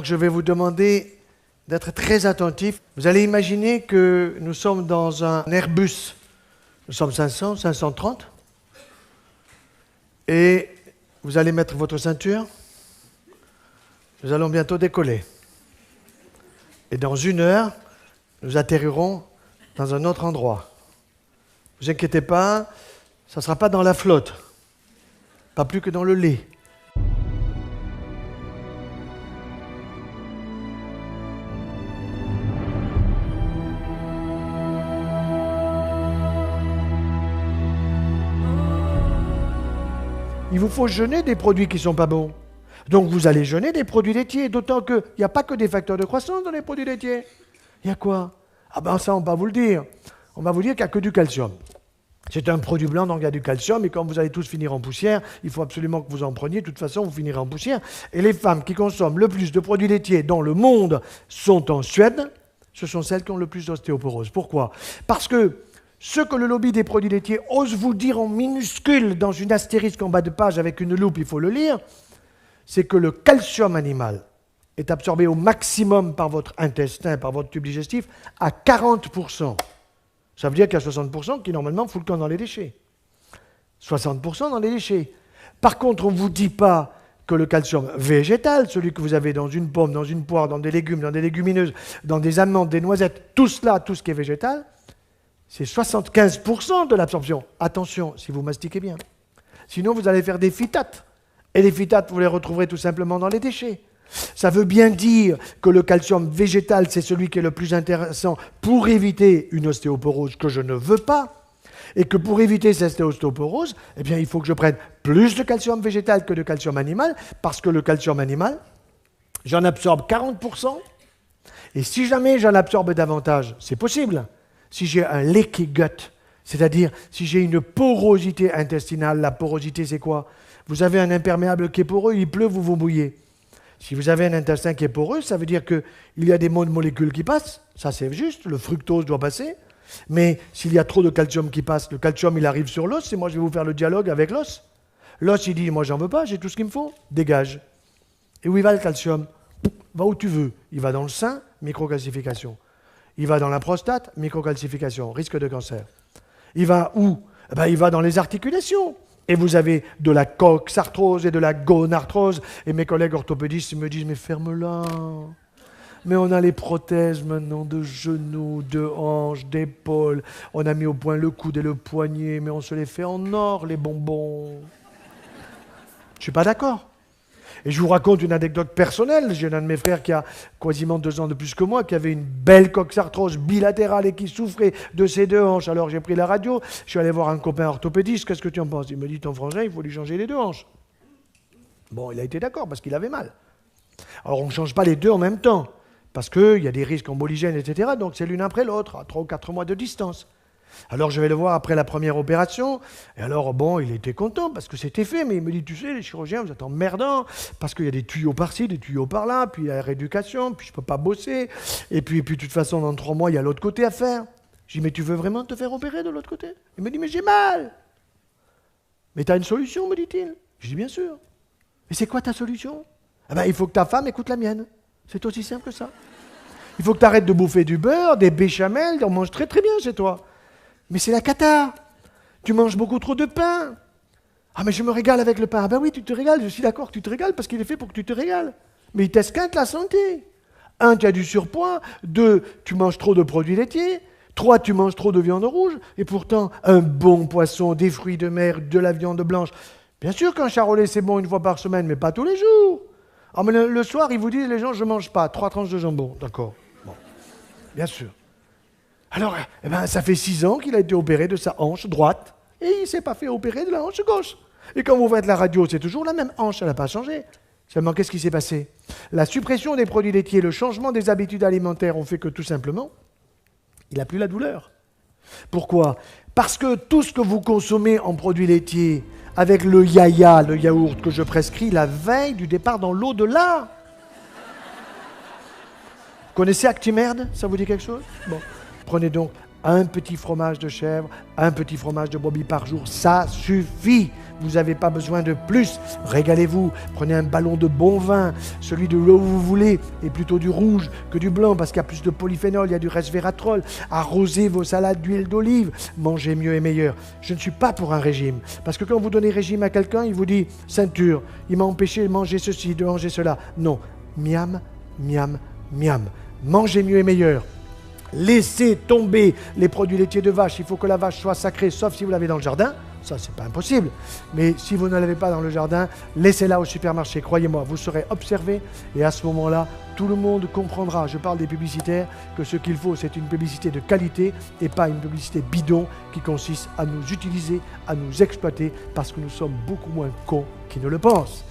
Je vais vous demander d'être très attentifs. Vous allez imaginer que nous sommes dans un Airbus. Nous sommes 500, 530. Et vous allez mettre votre ceinture. Nous allons bientôt décoller. Et dans 1 heure, nous atterrirons dans un autre endroit. Ne vous inquiétez pas, ça ne sera pas dans la flotte. Pas plus que dans le lait. Il vous faut jeûner des produits qui ne sont pas bons. Donc vous allez jeûner des produits laitiers, d'autant qu'il n'y a pas que des facteurs de croissance dans les produits laitiers. Il y a quoi? Ah ben ça, on va vous le dire. On va vous dire qu'il n'y a que du calcium. C'est un produit blanc, donc il y a du calcium, et quand vous allez tous finir en poussière, il faut absolument que vous en preniez, de toute façon vous finirez en poussière. Et les femmes qui consomment le plus de produits laitiers dans le monde sont en Suède, ce sont celles qui ont le plus d'ostéoporose. Pourquoi? Parce que ce que le lobby des produits laitiers ose vous dire en minuscule dans une astérisque en bas de page avec une loupe, il faut le lire, c'est que le calcium animal est absorbé au maximum par votre intestin, par votre tube digestif, à 40%. Ça veut dire qu'il y a 60% qui normalement fout le camp dans les déchets. 60% dans les déchets. Par contre, on ne vous dit pas que le calcium végétal, celui que vous avez dans une pomme, dans une poire, dans des légumes, dans des légumineuses, dans des amandes, des noisettes, tout cela, tout ce qui est végétal, c'est 75% de l'absorption. Attention, si vous mastiquez bien. Sinon, vous allez faire des phytates. Et les phytates, vous les retrouverez tout simplement dans les déchets. Ça veut bien dire que le calcium végétal, c'est celui qui est le plus intéressant pour éviter une ostéoporose que je ne veux pas. Et que pour éviter cette ostéoporose, eh bien, il faut que je prenne plus de calcium végétal que de calcium animal, parce que le calcium animal, j'en absorbe 40%. Et si jamais j'en absorbe davantage, c'est possible. Si j'ai un leaky gut, c'est-à-dire si j'ai une porosité intestinale, la porosité c'est quoi? Vous avez un imperméable qui est poreux, il pleut, vous vous mouillez. Si vous avez un intestin qui est poreux, ça veut dire qu'il y a des molécules qui passent, ça c'est juste, le fructose doit passer, mais s'il y a trop de calcium qui passe, le calcium il arrive sur l'os, et moi je vais vous faire le dialogue avec l'os. L'os il dit, moi j'en veux pas, j'ai tout ce qu'il me faut, dégage. Et où il va le calcium? Va où tu veux, il va dans le sein, microcalcification. Il va dans la prostate, microcalcification, risque de cancer. Il va où? Eh ben, il va dans les articulations. Et vous avez de la coxarthrose et de la gonarthrose. Et mes collègues orthopédistes me disent, mais ferme-la. Mais on a les prothèses maintenant de genoux, de hanches, d'épaules. On a mis au point le coude et le poignet, mais on se les fait en or, les bonbons. Je ne suis pas d'accord. Et je vous raconte une anecdote personnelle. J'ai un de mes frères qui a quasiment 2 ans de plus que moi, qui avait une belle coxarthrose bilatérale et qui souffrait de ses 2 hanches. Alors j'ai pris la radio, je suis allé voir un copain orthopédiste. Qu'est-ce que tu en penses? Il me dit, ton frangin, il faut lui changer les 2 hanches. Bon, il a été d'accord parce qu'il avait mal. Alors on ne change pas les 2 en même temps, parce qu'il y a des risques emboligènes, etc. Donc c'est l'une après l'autre, à 3 ou 4 mois de distance. Alors je vais le voir après la première opération, et alors bon, il était content parce que c'était fait, mais il me dit, tu sais, les chirurgiens, vous êtes emmerdants, parce qu'il y a des tuyaux par-ci, des tuyaux par-là, puis il y a la rééducation, puis je ne peux pas bosser, et puis de toute façon, dans 3 mois, il y a l'autre côté à faire. Je dis, mais tu veux vraiment te faire opérer de l'autre côté? Il me dit, mais j'ai mal. Mais tu as une solution, me dit-il. Je dis, bien sûr. Mais c'est quoi ta solution? Eh ben, il faut que ta femme écoute la mienne. C'est aussi simple que ça. Il faut que tu arrêtes de bouffer du beurre, des béchamels, on mange très très bien chez toi. Mais c'est la cata. Tu manges beaucoup trop de pain. Ah, mais je me régale avec le pain. Ah ben oui, tu te régales. Je suis d'accord que tu te régales parce qu'il est fait pour que tu te régales. Mais il t'esquinte la santé. 1, tu as du surpoids. 2, tu manges trop de produits laitiers. 3, tu manges trop de viande rouge. Et pourtant, un bon poisson, des fruits de mer, de la viande blanche. Bien sûr qu'un charolais, c'est bon 1 fois par semaine, mais pas tous les jours. Ah, mais le soir, ils vous disent, les gens, je ne mange pas. 3 tranches de jambon. D'accord. Bon. Bien sûr. Alors, eh ben, ça fait 6 ans qu'il a été opéré de sa hanche droite et il ne s'est pas fait opérer de la hanche gauche. Et quand vous faites la radio, c'est toujours la même hanche, elle n'a pas changé. Seulement, qu'est-ce qui s'est passé? La suppression des produits laitiers, le changement des habitudes alimentaires ont fait que tout simplement, il n'a plus la douleur. Pourquoi? Parce que tout ce que vous consommez en produits laitiers, avec le yaya, le yaourt que je prescris la veille du départ dans l'au-delà. Vous connaissez Actimerde? Ça vous dit quelque chose? Bon. Prenez donc un petit fromage de chèvre, un petit fromage de brebis par jour, ça suffit. Vous n'avez pas besoin de plus. Régalez-vous, prenez un ballon de bon vin, celui de l'eau que vous voulez, et plutôt du rouge que du blanc, parce qu'il y a plus de polyphénol, il y a du resveratrol. Arrosez vos salades d'huile d'olive, mangez mieux et meilleur. Je ne suis pas pour un régime, parce que quand vous donnez régime à quelqu'un, il vous dit ceinture, il m'a empêché de manger ceci, de manger cela. Non, miam, miam, miam. Mangez mieux et meilleur. Laissez tomber les produits laitiers de vache. Il faut que la vache soit sacrée, sauf si vous l'avez dans le jardin. Ça, c'est pas impossible. Mais si vous ne l'avez pas dans le jardin, laissez-la au supermarché. Croyez-moi, vous serez observé et à ce moment-là, tout le monde comprendra. Je parle des publicitaires, que ce qu'il faut, c'est une publicité de qualité et pas une publicité bidon qui consiste à nous utiliser, à nous exploiter parce que nous sommes beaucoup moins cons qu'ils ne le pensent.